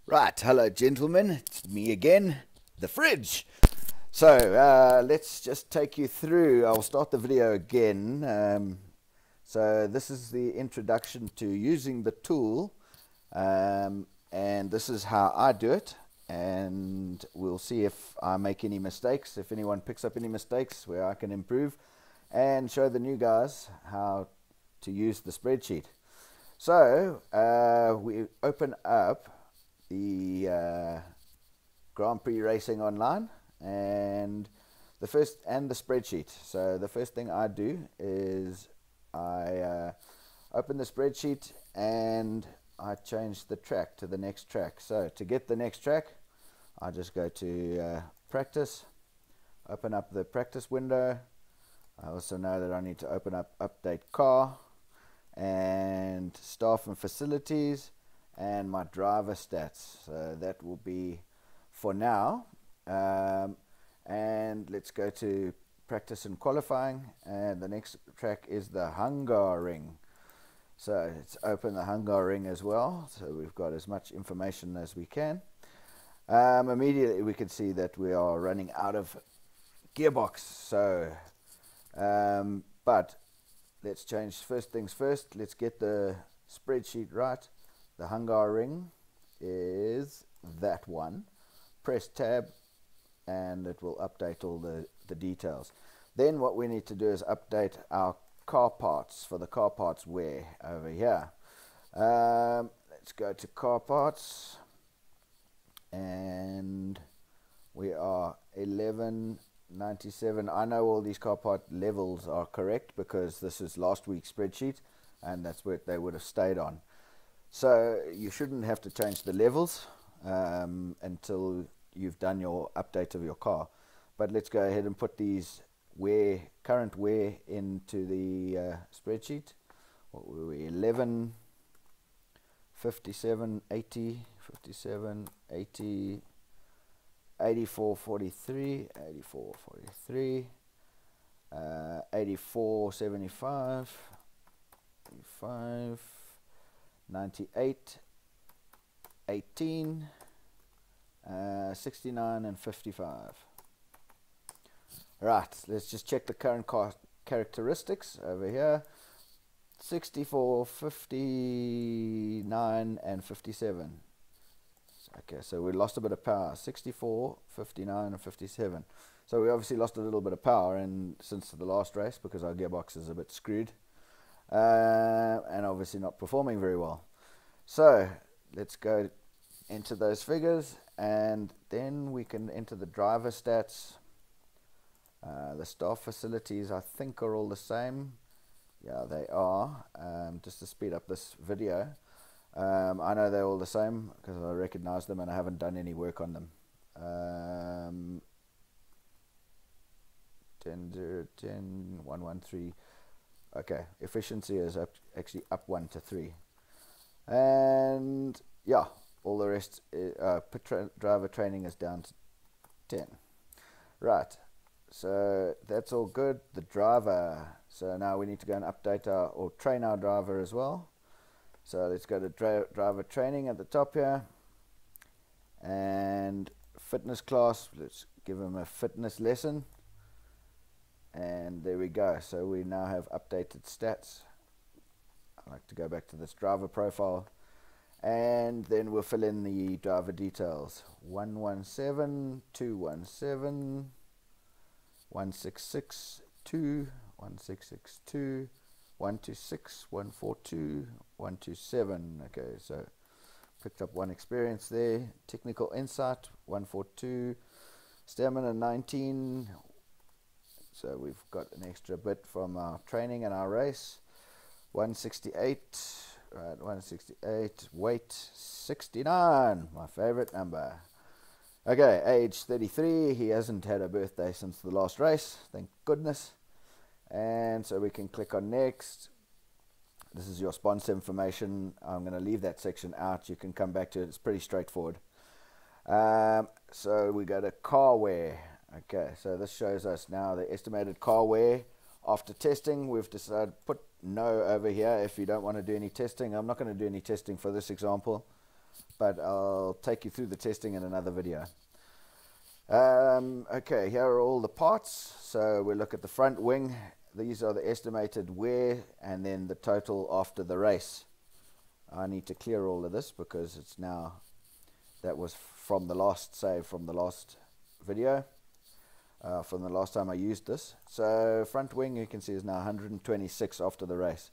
Right, hello gentlemen, it's me again, the fridge. So let's just take you through. I'll start the video again. So this is the introduction to using the tool, and this is how I do it, and we'll see if I make any mistakes, if anyone picks up any mistakes where I can improve, and show the new guys how to use the spreadsheet. So we open up the Grand Prix Racing Online and the spreadsheet. So the first thing I do is I open the spreadsheet and I change the track to the next track. So to get the next track, I just go to practice, open up the practice window. I also know that I need to open up update car and staff and facilities and my driver stats. So that will be for now, and let's go to practice and qualifying, and the next track is the Hungaroring. So let's open the Hungaroring as well, so we've got as much information as we can. Immediately we can see that we are running out of gearbox, so but let's change first things first. Let's get the spreadsheet right. The Hungaroring is that one. Press tab and it will update all the details. Then what we need to do is update our car parts for the car parts wear over here. Let's go to car parts and we are 1197. I know all these car part levels are correct because this is last week's spreadsheet and that's where they would have stayed on. So you shouldn't have to change the levels until you've done your update of your car. But let's go ahead and put these current wear into the spreadsheet. What were we? 11, 57, 80, 57, 80, 84, 43, 84, 43, 84, 75, 85, 98, 18, 69 and 55. Right, let's just check the current car characteristics over here. 64, 59 and 57. Okay, so we lost a bit of power. 64, 59 and 57. So we obviously lost a little bit of power since the last race because our gearbox is a bit screwed. And obviously not performing very well. So let's go into those figures and then we can enter the driver stats. The staff facilities I think are all the same. Yeah, they are. Just to speed up this video, I know they're all the same because I recognize them and I haven't done any work on them. 10, 0, 10, 1, 1, 3. Okay, efficiency is actually up 1 to 3. And yeah, all the rest, driver training is down to 10. Right, so that's all good. The driver, so now we need to go and update or train our driver as well. So let's go to driver training at the top here. And fitness class, let's give him a fitness lesson. And there we go. So we now have updated stats. I like to go back to this driver profile and then we'll fill in the driver details. 117, 217, 166, 2, 1662, 126, 142, 127. Okay, so picked up one experience there. Technical insight 142, stamina 19. So we've got an extra bit from our training and our race. 168, right, 168, weight 69, my favorite number. Okay, age 33, he hasn't had a birthday since the last race, thank goodness. And so we can click on next. This is your sponsor information. I'm going to leave that section out, you can come back to it, it's pretty straightforward. So we go to car wear. Okay, so this shows us now the estimated car wear after testing. We've decided to put no over here if you don't want to do any testing. I'm not going to do any testing for this example, but I'll take you through the testing in another video. Okay, here are all the parts. So we look at the front wing. These are the estimated wear and then the total after the race. I need to clear all of this because it's now, that was from the last save from the last video, from the last time I used this. So front wing, you can see, is now 126 after the race,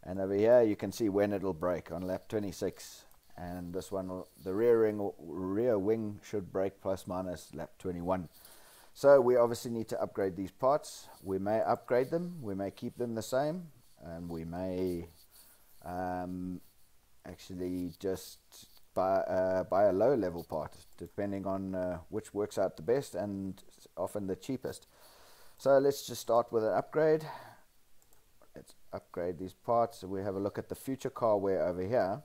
and over here you can see when it'll break on lap 26, and this one, the rear wing should break plus minus lap 21. So we obviously need to upgrade these parts. We may upgrade them, we may keep them the same, and we may actually just buy a low level part, depending on which works out the best and often the cheapest. So let's just start with an upgrade. Let's upgrade these parts. So we have a look at the future car wear over here,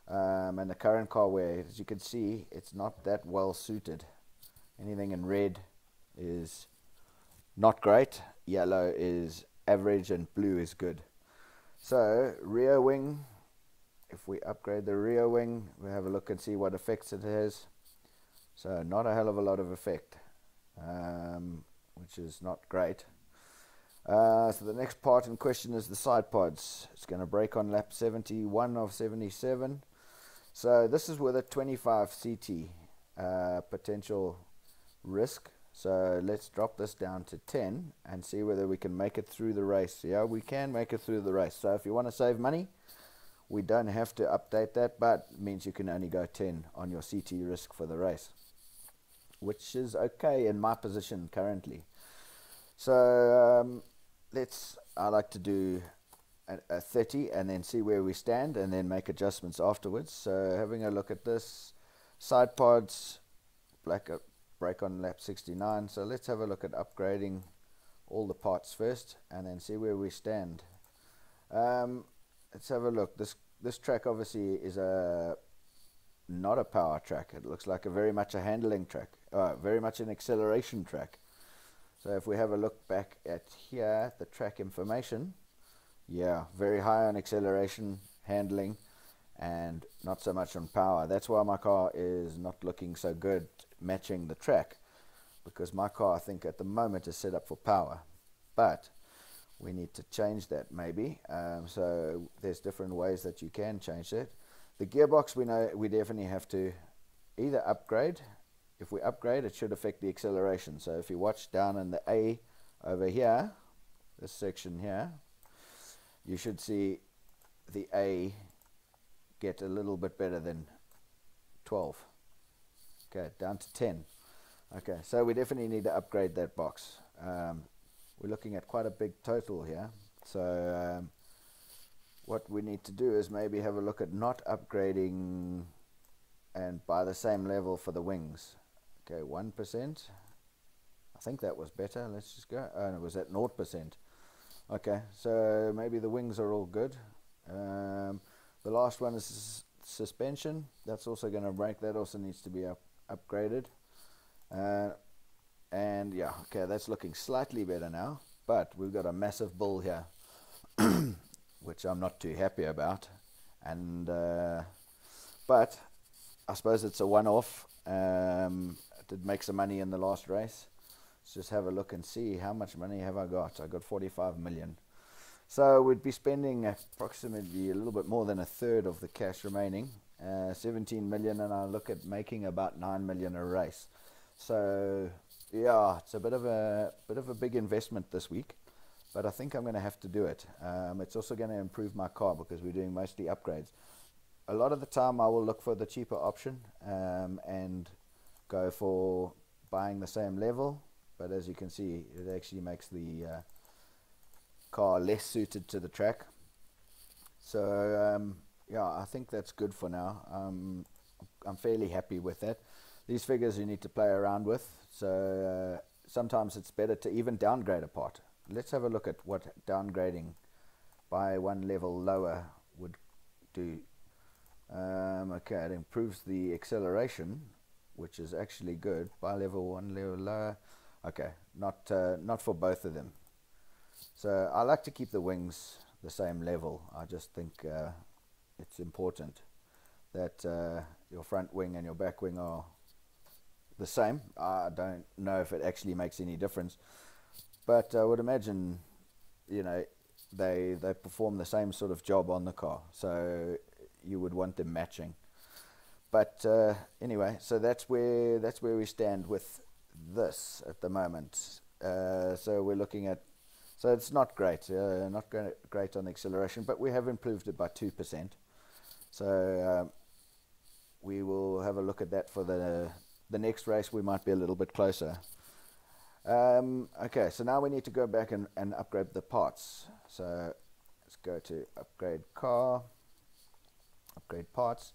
and the current car wear. As you can see, it's not that well suited. Anything in red is not great, yellow is average, and blue is good. So rear wing, if we upgrade the rear wing, we have a look and see what effects it has. So not a hell of a lot of effect, which is not great. So the next part in question is the side pods. It's going to break on lap 71 of 77. So this is with a 25 CT potential risk. So let's drop this down to 10 and see whether we can make it through the race. Yeah, we can make it through the race. So if you want to save money, we don't have to update that, but it means you can only go 10 on your CT risk for the race, which is okay in my position currently. So I like to do a 30 and then see where we stand and then make adjustments afterwards. So having a look at this, side pods, break on lap 69. So let's have a look at upgrading all the parts first and then see where we stand. Let's have a look. This track obviously is not a power track. It looks like very much a handling track, very much an acceleration track. So if we have a look back at here, the track information, yeah, very high on acceleration, handling, and not so much on power. That's why my car is not looking so good matching the track, because my car, I think at the moment, is set up for power, but we need to change that maybe. So there's different ways that you can change that. The gearbox, we know we definitely have to either upgrade. If we upgrade, it should affect the acceleration. So if you watch down in the A over here, this section here, you should see the A get a little bit better than 12. Okay, down to 10. Okay, so we definitely need to upgrade that box. We're looking at quite a big total here. So what we need to do is maybe have a look at not upgrading and buy the same level for the wings. Okay, 1%. I think that was better. Let's just go. Oh, no, it was at 0%. Okay, so maybe the wings are all good. The last one is suspension. That's also going to break. That also needs to be upgraded. And yeah, okay, that's looking slightly better now. But we've got a massive bull here, which I'm not too happy about. And but I suppose it's a one-off. I did make some money in the last race. Let's just have a look and see how much money have I got. I got 45 million. So we'd be spending approximately a little bit more than a third of the cash remaining, 17 million, and I look at making about 9 million a race. So yeah, it's a bit of a big investment this week, but I think I'm going to have to do it. It's also going to improve my car because we're doing mostly upgrades. A lot of the time I will look for the cheaper option and go for buying the same level, but as you can see, it actually makes the car less suited to the track. So yeah, I think that's good for now. I'm fairly happy with that. These figures you need to play around with, so sometimes it's better to even downgrade a part. Let's have a look at what downgrading by one level lower would do. Okay, it improves the acceleration, which is actually good. By level one level lower. Okay, not for both of them. So I like to keep the wings the same level. I just think it's important that your front wing and your back wing are the same. I don't know if it actually makes any difference, but I would imagine, you know, they perform the same sort of job on the car, so you would want them matching. But anyway, so that's where we stand with this at the moment. So we're looking at, so it's not great, not great on the acceleration, but we have improved it by 2%. So we will have a look at that for the next race. We might be a little bit closer. Okay, so now we need to go back and upgrade the parts. So let's go to upgrade car, upgrade parts.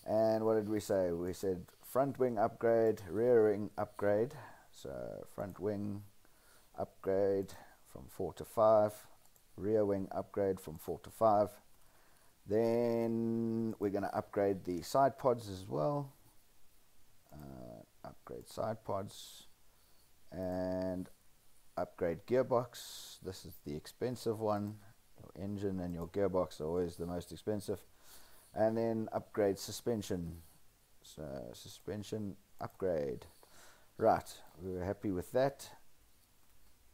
And what did we say? We said front wing upgrade, rear wing upgrade. So front wing upgrade from 4 to 5, rear wing upgrade from 4 to 5. Then we're going to upgrade the side pods as well. Upgrade side pods and upgrade gearbox. This is the expensive one. Your engine and your gearbox are always the most expensive. And then upgrade suspension. So suspension upgrade. Right, we were happy with that.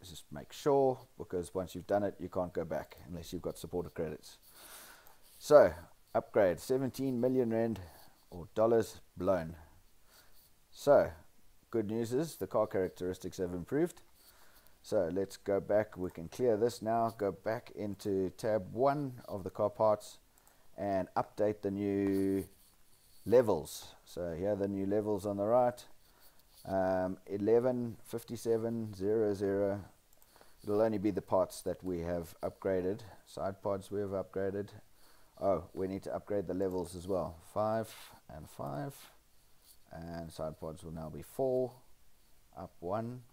Just make sure, because once you've done it, you can't go back unless you've got supporter credits. So upgrade 17 million rand or dollars blown. So good news is the car characteristics have improved. So let's go back. We can clear this now. Go back into tab 1 of the car parts and update the new levels. So here are the new levels on the right. 115700. It'll only be the parts that we have upgraded. Side pods we have upgraded. Oh, we need to upgrade the levels as well. 5 and 5. And side pods will now be 4. Up 1.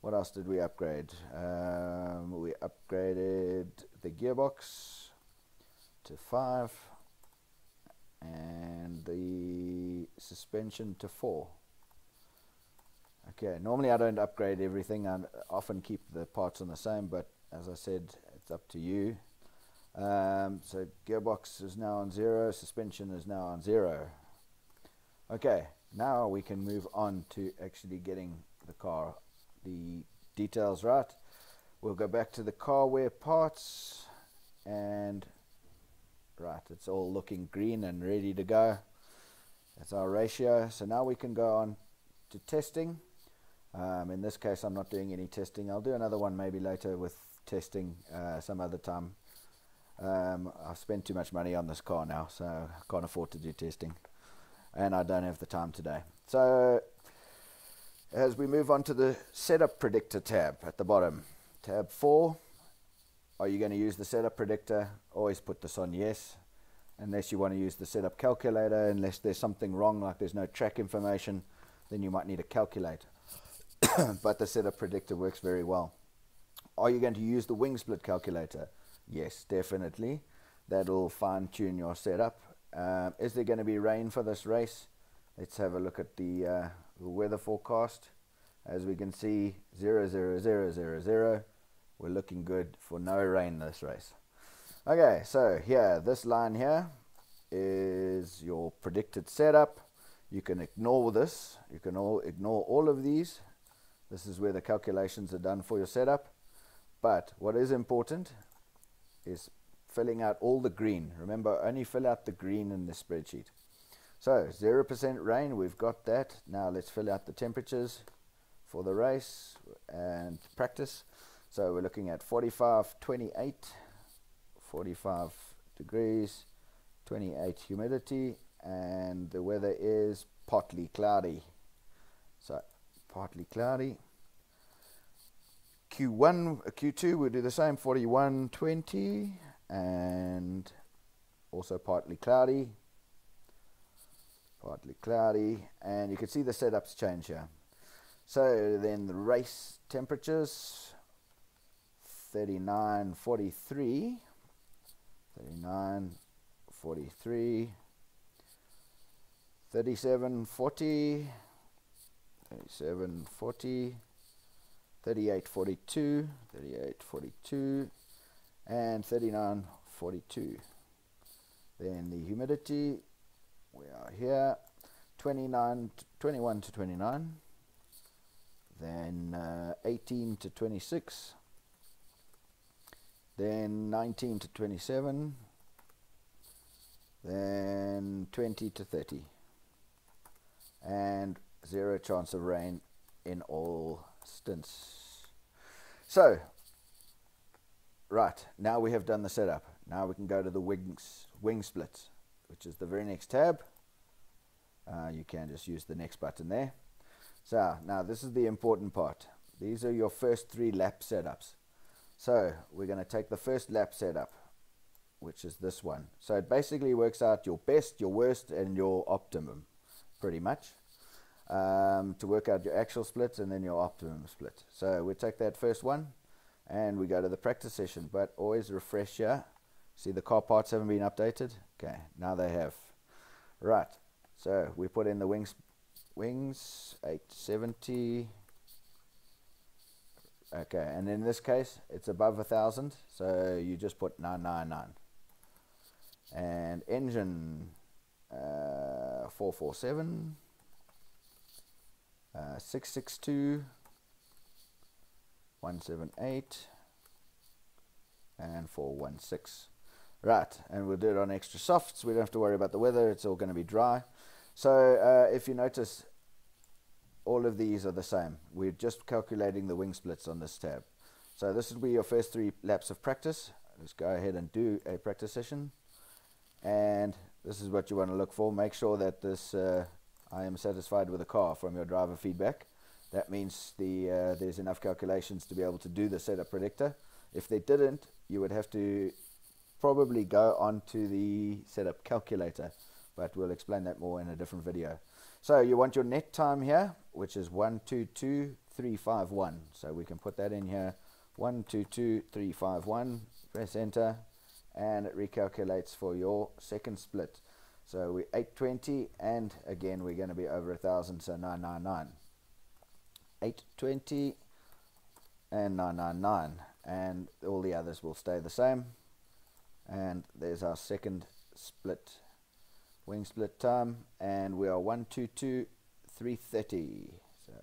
What else did we upgrade? We upgraded the gearbox to 5 and the suspension to 4. Okay, normally I don't upgrade everything. I often keep the parts on the same, but as I said, it's up to you. So gearbox is now on 0, suspension is now on 0. Okay, now we can move on to actually getting the car, the details right. We'll go back to the car wear parts, and right, it's all looking green and ready to go. That's our ratio. So now we can go on to testing. In this case, I'm not doing any testing. I'll do another one maybe later with testing some other time. I've spent too much money on this car now, so I can't afford to do testing, and I don't have the time today. So as we move on to the setup predictor tab at the bottom, tab 4, are you going to use the setup predictor? Always put this on yes, unless you want to use the setup calculator. Unless there's something wrong, like there's no track information, then you might need to calculate. But the setup predictor works very well. Are you going to use the wing split calculator? Yes, definitely. That'll fine tune your setup. Is there going to be rain for this race? Let's have a look at the weather forecast. As we can see, 00000. We're looking good for no rain this race. Okay, so here, this line here is your predicted setup. You can ignore this. You can ignore all of these. This is where the calculations are done for your setup. But what is important is filling out all the green. Remember, only fill out the green in the spreadsheet. So 0% rain, we've got that. Now let's fill out the temperatures for the race and practice. So we're looking at 45, 28, 45 degrees, 28 humidity, and the weather is partly cloudy. So partly cloudy. Q2 we'll do the same, 41, 20, and also partly cloudy, and you can see the setups change here. So then the race temperatures, 39, 43, 39, 43, 37, 40, 37, 40, 38, 42, 38, 42, and 39, 42. Then the humidity, we are here. 21 to 29, then 18 to 26, then 19 to 27, then 20 to 30, and 0 chance of rain in all stints. So, right, now we have done the setup. Now we can go to the wing splits, which is the very next tab. You can just use the next button there. So now this is the important part. These are your first 3 lap setups. So we're going to take the first lap setup, which is this one. So it basically works out your best, your worst, and your optimum, pretty much, to work out your actual splits and then your optimum split. So we take that first one and we go to the practice session, but always refresh here. See, the car parts haven't been updated. Okay, now they have. Right, so we put in the wings 870. Okay, and in this case it's above 1,000, so you just put 999. And engine 447, 662, 178, and 416. Right, and we'll do it on extra softs. We don't have to worry about the weather, it's all going to be dry. So if you notice, all of these are the same. We're just calculating the wing splits on this tab. So this will be your first 3 laps of practice. Let's go ahead and do a practice session. And this is what you want to look for. Make sure that this I am satisfied with the car from your driver feedback. That means there's enough calculations to be able to do the setup predictor. If they didn't, you would have to probably go onto the setup calculator, but we'll explain that more in a different video. So you want your net time here, which is 122,351. So we can put that in here, 122,351. Press enter, and it recalculates for your second split. So we're 820, and again we're going to be over 1,000, so 999. 820 and 999, and all the others will stay the same. And there's our second split, wing split time, and we are 122,330. So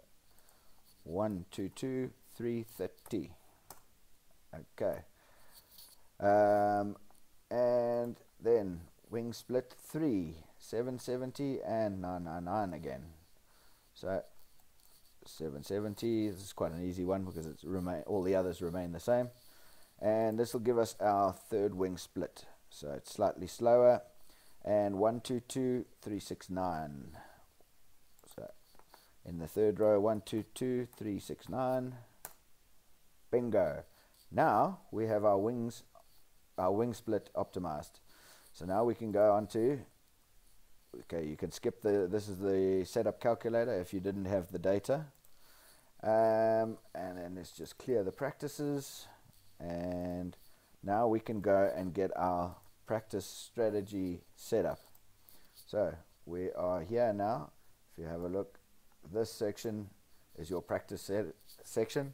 122,330. Okay. And then wing split 3, 770 and 999 again. So 770, this is quite an easy one because it's all the others remain the same. And this will give us our third wing split. So it's slightly slower, and 122,369. So in the third row, 122,369. Bingo. Now we have our wing split optimized. So now we can go on to, okay, you can skip this is the setup calculator if you didn't have the data. And then let's just clear the practices, and now we can go and get our practice strategy setup. So we are here now. If you have a look, this section is your practice section.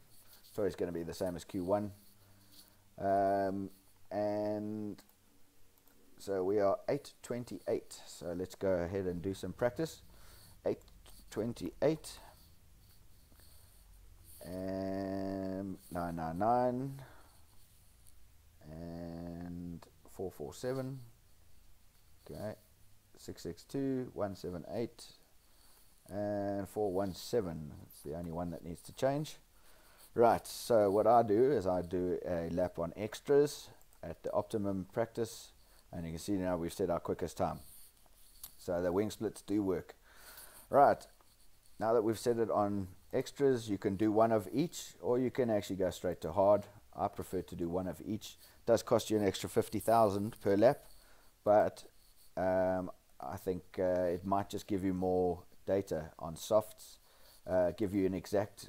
So it's going to be the same as Q1. And so we are 828. So let's go ahead and do some practice. 828 and 999 and 447. Okay, 662, 178 and 417. It's the only one that needs to change. Right, so what I do is I do a lap on extras at the optimum practice, and you can see now we've set our quickest time. So the wing splits do work. Right, now that we've set it on extras, you can do one of each, or you can actually go straight to hard. I prefer to do one of each. It does cost you an extra 50,000 per lap, but I think it might just give you more data on softs, give you an exact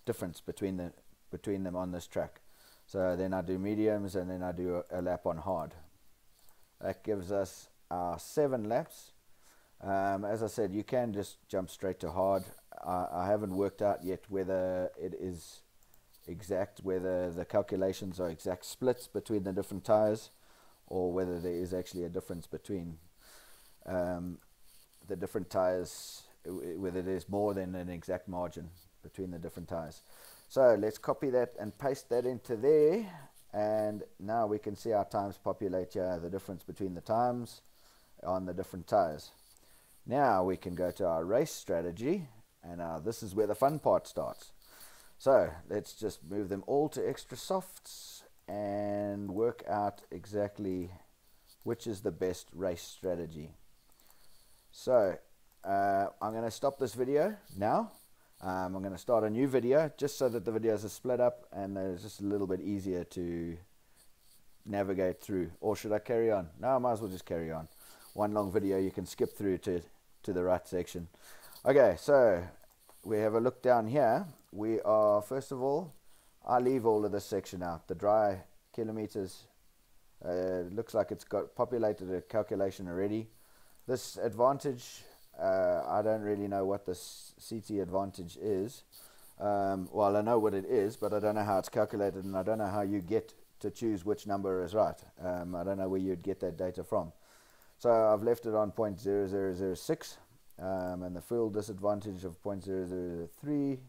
difference between them on this track. So then I do mediums, and then I do a lap on hard. That gives us our 7 laps. As I said, you can just jump straight to hard. I haven't worked out yet whether it is exact, whether the calculations are exact splits between the different tires, or whether there is actually a difference between the different tires, whether there's more than an exact margin between the different tires. So let's copy that and paste that into there, and now we can see our times populate here, the difference between the times on the different tires. Now we can go to our race strategy, and this is where the fun part starts. So let's just move them all to extra softs and work out exactly which is the best race strategy. So I'm going to stop this video now. I'm going to start a new video just so that the videos are split up and it's just a little bit easier to navigate through. Or should I carry on? No, I might as well just carry on. One long video you can skip through to the right section. Okay, so we have a look down here. We are, first of all, I leave all of this section out. The dry kilometers, looks like it's got populated a calculation already. This advantage, I don't really know what this CT advantage is. Well, I know what it is, but I don't know how it's calculated, and I don't know how you get to choose which number is right. I don't know where you'd get that data from. So I've left it on 0.0006, and the fuel disadvantage of 0.0003.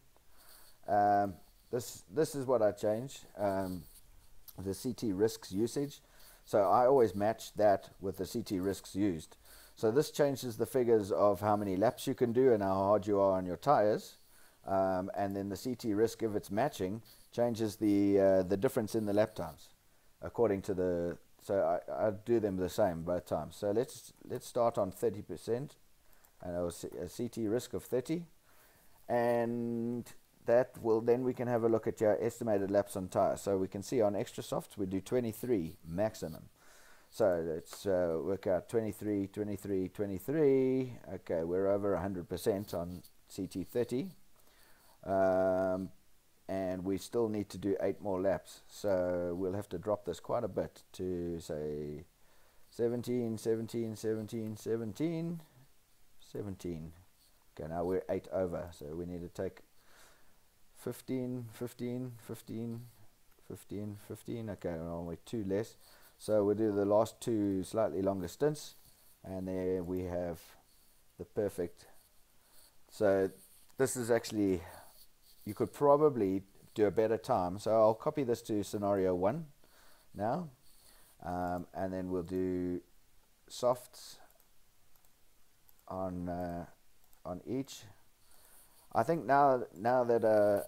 This is what I changed, the CT risks usage. So I always match that with the CT risks used. So this changes the figures of how many laps you can do and how hard you are on your tires, and then the CT risk, if it's matching, changes the difference in the lap times according to the. So I do them the same both times. So let's start on 30%, and I was a CT risk of 30, and that will, then we can have a look at your estimated laps on tires. So we can see on extra softs we do 23 maximum. So let's work out 23, 23, 23. Okay, we're over 100% on CT30. And we still need to do 8 more laps. So we'll have to drop this quite a bit to, say, 17, 17, 17, 17, 17. Okay, now we're 8 over. So we need to take 15, 15, 15, 15, 15. Okay, well, we're 2 less. So we'll do the last 2 slightly longer stints, and there we have the perfect. So this is actually, you could probably do a better time. So I'll copy this to scenario 1 now, and then we'll do softs on each. I think now that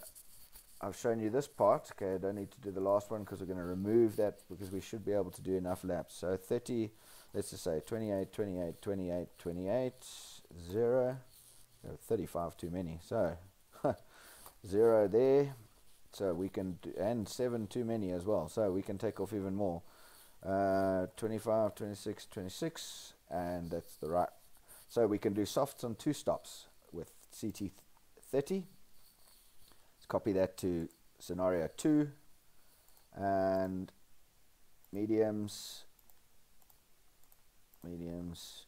I've shown you this part, okay, I don't need to do the last one because we're going to remove that because we should be able to do enough laps. So 30, let's just say 28, 28, 28, 28, 0, 35 too many, so 0 there, so we can do, and 7 too many as well, so we can take off even more. 25, 26, 26, and that's the right. So we can do softs on 2 stops with CT30. Let's copy that to scenario 2, and mediums. Let's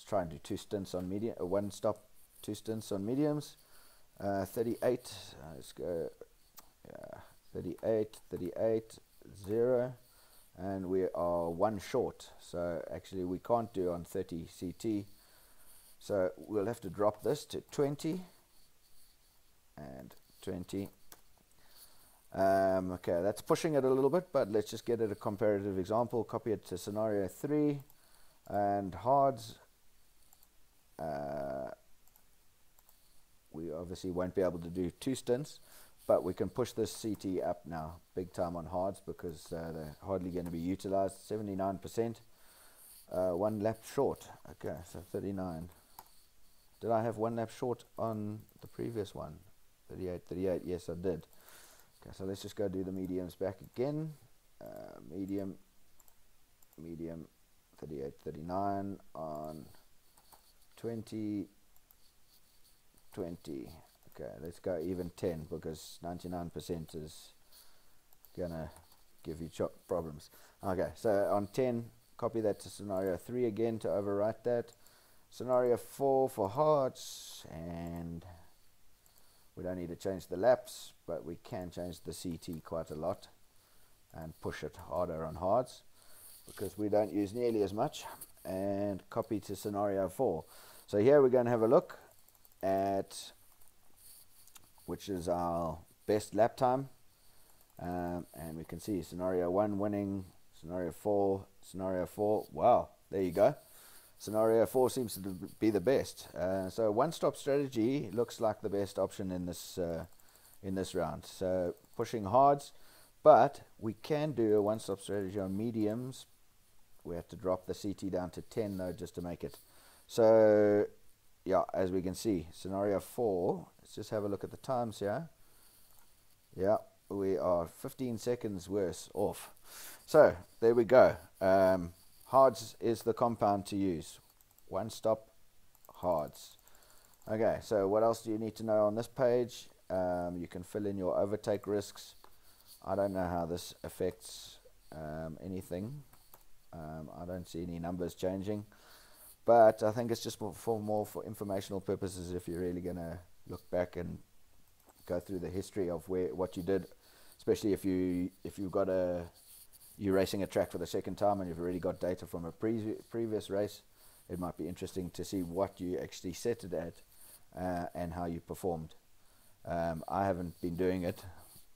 try and do 2 stints on medium, 1 stop, 2 stints on mediums. 38, let's go, 38, 38, 0, and we are 1 short, so actually we can't do on 30 CT, so we'll have to drop this to 20 and 20. Okay, that's pushing it a little bit, but let's just get it a comparative example. Copy it to scenario 3, and hards. We obviously won't be able to do 2 stints, but we can push this CT up now big time on hards because they're hardly going to be utilized. 79%, 1 lap short. Okay, so 39. Did I have 1 lap short on the previous one? 38, 38, yes I did. Okay, so let's just go do the mediums back again. Medium, 38, 39 on 20, 20. Okay, let's go even 10 because 99% is gonna give you problems. Okay, so on 10, copy that to scenario 3 again to overwrite that. Scenario 4 for hards, and we don't need to change the laps, but we can change the CT quite a lot and push it harder on hards because we don't use nearly as much. And copy to scenario 4. So here we're going to have a look at which is our best lap time, and we can see scenario 1 winning, scenario 4, scenario 4. Wow, there you go. Scenario 4 seems to be the best. So one-stop strategy looks like the best option in this round. So pushing hards, but we can do a one-stop strategy on mediums. We have to drop the CT down to 10 though, just to make it. So yeah, as we can see, scenario 4, let's just have a look at the times here. Yeah, we are 15 seconds worse off. So there we go. Hards is the compound to use. One stop hards. Okay, so what else do you need to know on this page? You can fill in your overtake risks. I don't know how this affects anything. I don't see any numbers changing, but I think it's just more for informational purposes. If you're really going to look back and go through the history of what you did, especially if you've got you're racing a track for the second time and you've already got data from a previous race, it might be interesting to see what you actually set it at and how you performed. I haven't been doing it.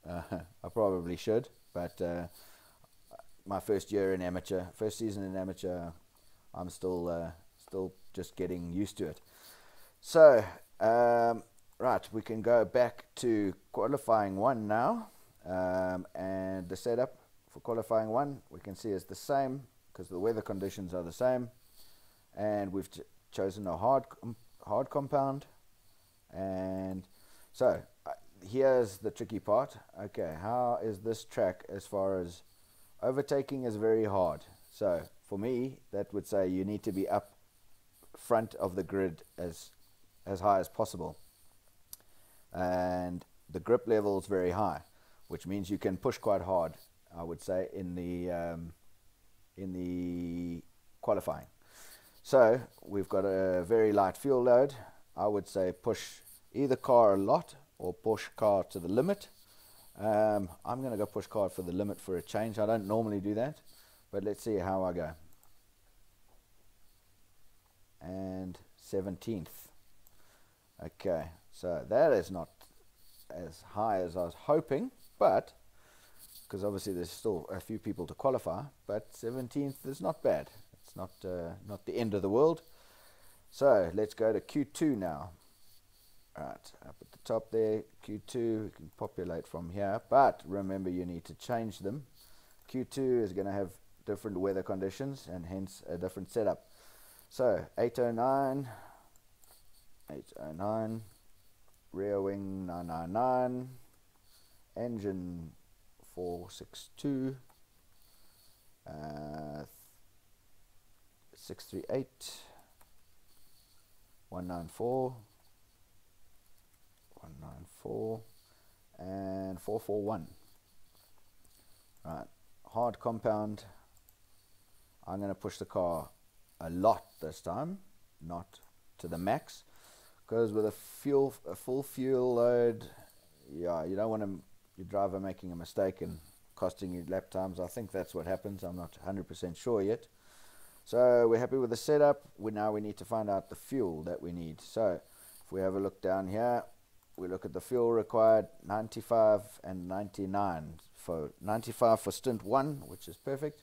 I probably should, but my first season in amateur, I'm still just getting used to it. So right, we can go back to qualifying 1 now, and the setup for qualifying 1 we can see is the same because the weather conditions are the same, and we've chosen a hard compound. And so here's the tricky part. Okay, how is this track as far as overtaking? Is very hard. So for me, that would say you need to be up front of the grid as high as possible, and the grip level is very high, which means you can push quite hard, I would say, in the qualifying. So we've got a very light fuel load. I would say push either car a lot or push car to the limit. I'm going to go push car for the limit for a change. I don't normally do that, but let's see how I go. And 17th. Okay, so that is not as high as I was hoping, but because obviously there's still a few people to qualify, but 17th is not bad. It's not the end of the world. So let's go to Q2 now. Right, up at the top there, Q2, we can populate from here, but remember you need to change them. Q2 is going to have different weather conditions and hence a different setup. So 809, rear wing 999, engine 462, 638, 194, 194, and 441. Right, hard compound. I'm going to push the car a lot this time, not to the max, because with a full fuel load, yeah, you don't want your driver making a mistake and costing you lap times. I think that's what happens. I'm not 100% sure yet. So we're happy with the setup. Now we need to find out the fuel that we need. So if we have a look down here, we look at the fuel required, 95 and 99. For 95 for stint 1, which is perfect,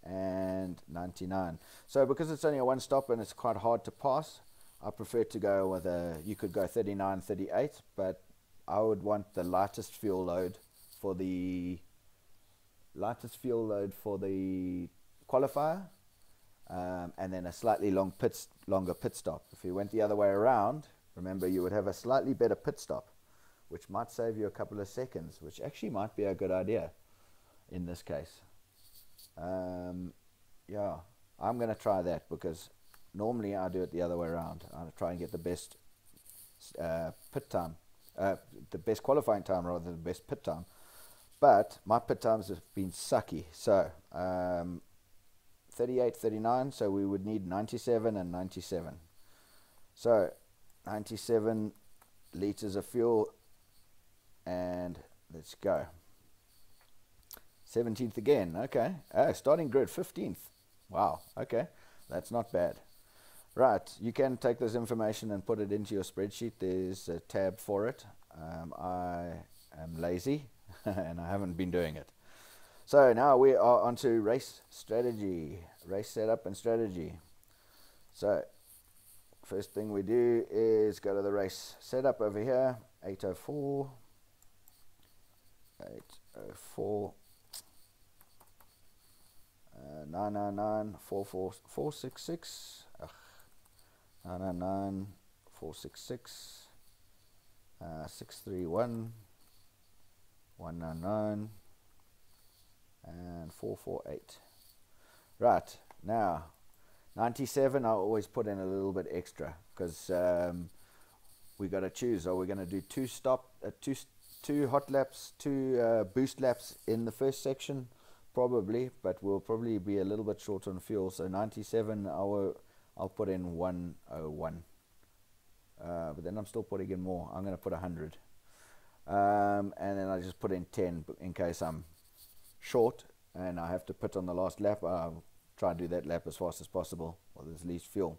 and 99. So because it's only a one stop and it's quite hard to pass, I prefer to go with you could go 39, 38, but I would want the lightest fuel load for the qualifier, and then a slightly longer pit stop. If you went the other way around, remember you would have a slightly better pit stop, which might save you a couple of seconds, which actually might be a good idea in this case. Yeah, I'm going to try that because normally I do it the other way around. I try and get the best pit time, the best qualifying time rather than the best pit time. But my pit times have been sucky. So 38, 39, so we would need 97 and 97. So 97 liters of fuel, and let's go. 17th again. Okay. Starting grid 15th. Wow. Okay, that's not bad. Right, you can take this information and put it into your spreadsheet. There's a tab for it. I am lazy and I haven't been doing it. So now we are onto race strategy, race setup and strategy. So first thing we do is go to the race setup over here, 804, 999 466. 999 466 631 199 and 448. Right, now 97 I always put in a little bit extra because we got to choose. Are we going to do two hot laps, two boost laps in the first section? Probably, but we'll probably be a little bit short on fuel. So 97 I'll put in 101, but then I'm still putting in more. I'm going to put 100, and then I just put in 10 in case I'm short and I have to put on the last lap. I'll try and do that lap as fast as possible with as least fuel.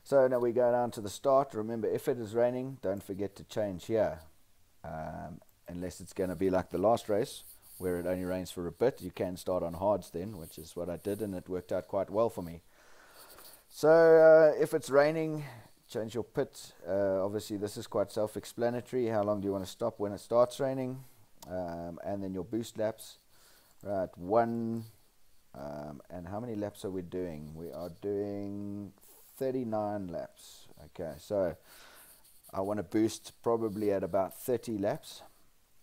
So now we go down to the start. Remember, if it is raining, don't forget to change here, unless it's going to be like the last race where it only rains for a bit. You can start on hards then, which is what I did, and it worked out quite well for me. So if it's raining, change your pit. Obviously this is quite self-explanatory. How long do you want to stop when it starts raining? And then your boost laps. Right, 1. And how many laps are we doing? We are doing 39 laps. Okay, so I want to boost probably at about 30 laps.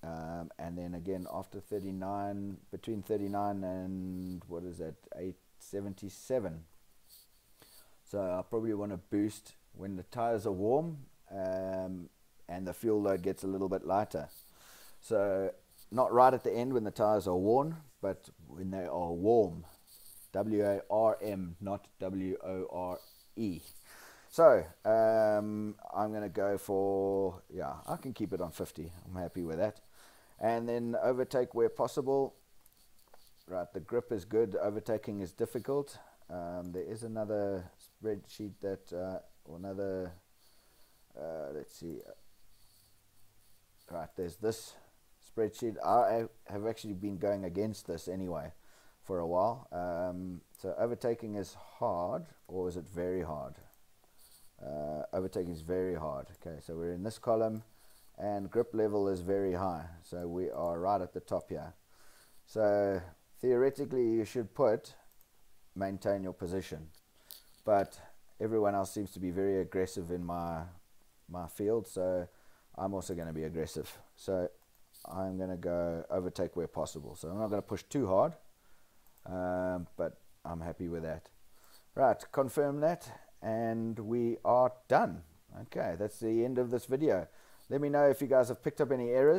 And then again after 39, between 39 and what is that, 877. So I probably want to boost when the tires are warm and the fuel load gets a little bit lighter. So not right at the end when the tires are worn, but when they are warm. W-A-R-M, not W-O-R-E. So I'm going to go for, yeah, I can keep it on 50. I'm happy with that. And then overtake where possible. Right, the grip is good. Overtaking is difficult. There is another spreadsheet that, or another, let's see. Right, there's this spreadsheet. I have actually been going against this anyway for a while. So overtaking is hard, or is it very hard? Overtaking is very hard. Okay, so we're in this column, and grip level is very high. So we are right at the top here. So theoretically you should put maintain your position, but everyone else seems to be very aggressive in my field, so I'm also going to be aggressive. So I'm going to go overtake where possible. So I'm not going to push too hard, but I'm happy with that. Right, confirm that, and we are done. Okay, that's the end of this video. Let me know if you guys have picked up any errors.